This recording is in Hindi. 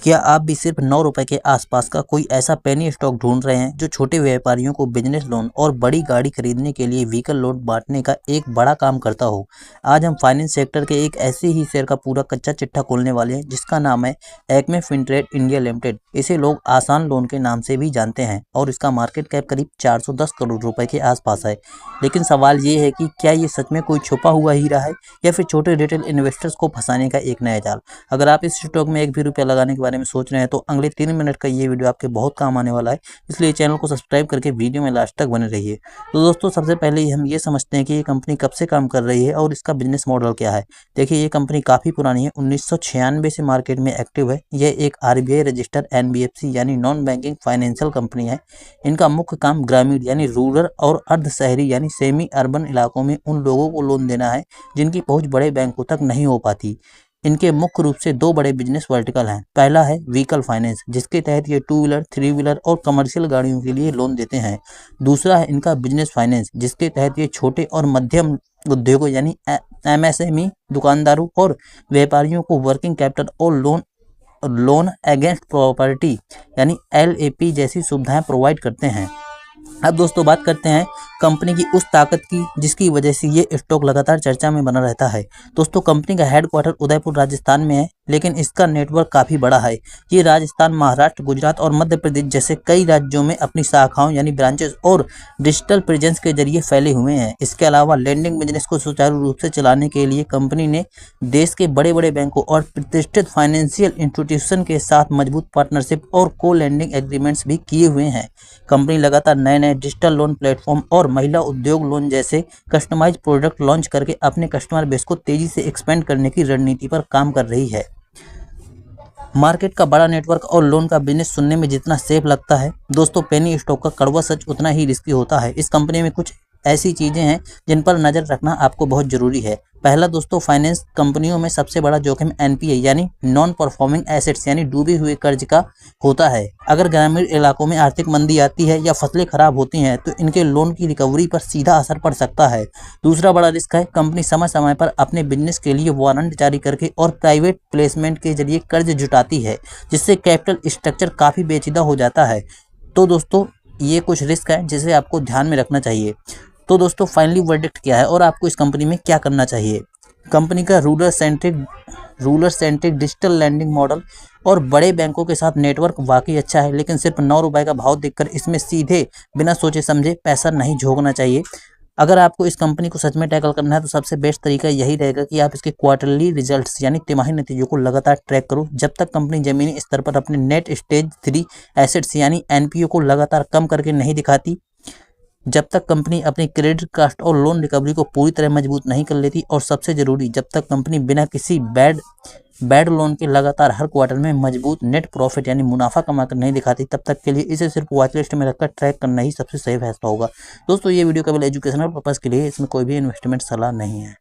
क्या आप भी सिर्फ 9 रुपए के आसपास का कोई ऐसा पेनी स्टॉक ढूंढ रहे हैं जो छोटे व्यापारियों को बिजनेस लोन और बड़ी गाड़ी खरीदने के लिए व्हीकल लोन बांटने का एक बड़ा काम करता हो? आज हम फाइनेंस सेक्टर के एक ऐसे ही शेयर का पूरा कच्चा चिट्ठा खोलने वाले हैं जिसका नाम है एक्मे फिनट्रेड इंडिया लिमिटेड। इसे लोग आसान लोन के नाम से भी जानते हैं और इसका मार्केट कैप करीब 410 करोड़ रुपए के आसपास है। लेकिन सवाल ये है कि क्या ये सच में कोई छुपा हुआ हीरा है या फिर छोटे रिटेल इन्वेस्टर्स को फंसाने का एक नया जाल? अगर आप इस स्टॉक में एक भी रुपया लगाने के बारे में सोच रहे हैं तो अगले 3 मिनट का ये वीडियो आपके बहुत काम आने वाला है, इसलिए चैनल को सब्सक्राइब करके वीडियो में लास्ट तक बने रहिए। तो दोस्तों, सबसे पहले हम ये समझते हैं कि ये कंपनी कब से काम कर रही है और इसका बिजनेस मॉडल क्या है। देखिए, ये कंपनी काफ़ी पुरानी है, 1996 से मार्केट में एक्टिव है। यह एक RBI रजिस्टर्ड NBFC यानी नॉन बैंकिंग फाइनेंशियल कंपनी है। इनका मुख्य काम ग्रामीण यानी रूरल और अर्ध शहरी यानी सेमी अर्बन इलाकों में उन लोगों को लोन देना है जिनकी पहुंच बड़े बैंकों तक नहीं हो पाती। इनके मुख्य रूप से 2 बड़े बिजनेस वर्टिकल हैं। पहला है व्हीकल फाइनेंस, जिसके तहत ये 2 व्हीलर, 3 व्हीलर और कमर्शियल गाड़ियों के लिए लोन देते हैं। दूसरा है इनका बिजनेस फाइनेंस, जिसके तहत ये छोटे और मध्यम उद्योगों यानी MSME दुकानदारों और व्यापारियों को वर्किंग कैपिटल और लोन अगेंस्ट प्रॉपर्टी यानी LAP जैसी सुविधाएं प्रोवाइड करते हैं। अब दोस्तों, बात करते हैं कंपनी की उस ताकत की जिसकी वजह से ये स्टॉक लगातार चर्चा में बना रहता है। दोस्तों, कंपनी का हेडक्वार्टर उदयपुर राजस्थान में है, लेकिन इसका नेटवर्क काफ़ी बड़ा है। ये राजस्थान, महाराष्ट्र, गुजरात और मध्य प्रदेश जैसे कई राज्यों में अपनी शाखाओं यानी ब्रांचेस और डिजिटल प्रेजेंस के जरिए फैले हुए हैं। इसके अलावा लेंडिंग बिजनेस को सुचारू रूप से चलाने के लिए कंपनी ने देश के बड़े बड़े बैंकों और प्रतिष्ठित फाइनेंशियल इंस्टीट्यूशन के साथ मजबूत पार्टनरशिप और को लेंडिंग एग्रीमेंट्स भी किए हुए हैं। कंपनी लगातार नए नए डिजिटल लोन प्लेटफॉर्म और महिला उद्योग लोन जैसे कस्टमाइज प्रोडक्ट लॉन्च करके अपने कस्टमर बेस को तेजी से एक्सपेंड करने की रणनीति पर काम कर रही है। मार्केट का बड़ा नेटवर्क और लोन का बिजनेस सुनने में जितना सेफ लगता है, दोस्तों, पेनी स्टॉक का कड़वा सच उतना ही रिस्की होता है। इस कंपनी में कुछ ऐसी चीज़ें हैं जिन पर नज़र रखना आपको बहुत ज़रूरी है। पहला दोस्तों, फाइनेंस कंपनियों में सबसे बड़ा जोखिम NPA यानी नॉन परफॉर्मिंग एसेट्स यानी डूबे हुए कर्ज का होता है। अगर ग्रामीण इलाकों में आर्थिक मंदी आती है या फसलें खराब होती हैं तो इनके लोन की रिकवरी पर सीधा असर पड़ सकता है। दूसरा बड़ा रिस्क है, कंपनी समय समय पर अपने बिजनेस के लिए वारंट जारी करके और प्राइवेट प्लेसमेंट के जरिए कर्ज जुटाती है, जिससे कैपिटल स्ट्रक्चर काफ़ी पेचीदा हो जाता है। तो दोस्तों, ये कुछ रिस्क है जिसे आपको ध्यान में रखना चाहिए। तो दोस्तों, फाइनली वर्डिक्ट क्या है और आपको इस कंपनी में क्या करना चाहिए? कंपनी का rural centric digital lending model और बड़े बैंकों के साथ नेटवर्क वाकई अच्छा है, लेकिन सिर्फ 9 रुपए का भाव देखकर इसमें सीधे बिना सोचे समझे पैसा नहीं झोंकना चाहिए। अगर आपको इस कंपनी को सच में टैकल करना है तो सबसे बेस्ट तरीका यही रहेगा कि आप इसके क्वार्टरली रिजल्ट्स यानी तिमाही नतीजों को लगातार ट्रैक करो। जब तक कंपनी जमीनी स्तर पर अपने नेट स्टेज 3 एसेट्स यानी NPO को लगातार कम करके नहीं दिखाती, जब तक कंपनी अपनी क्रेडिट कास्ट और लोन रिकवरी को पूरी तरह मजबूत नहीं कर लेती, और सबसे ज़रूरी, जब तक कंपनी बिना किसी बैड लोन के लगातार हर क्वार्टर में मजबूत नेट प्रॉफिट यानी मुनाफा कमाकर नहीं दिखाती, तब तक के लिए इसे सिर्फ वॉच लिस्ट में रखकर ट्रैक करना ही सबसे सही फैसला होगा। दोस्तों, ये वीडियो केवल एजुकेशनल पर्पज़ के लिए, इसमें कोई भी इन्वेस्टमेंट सलाह नहीं है।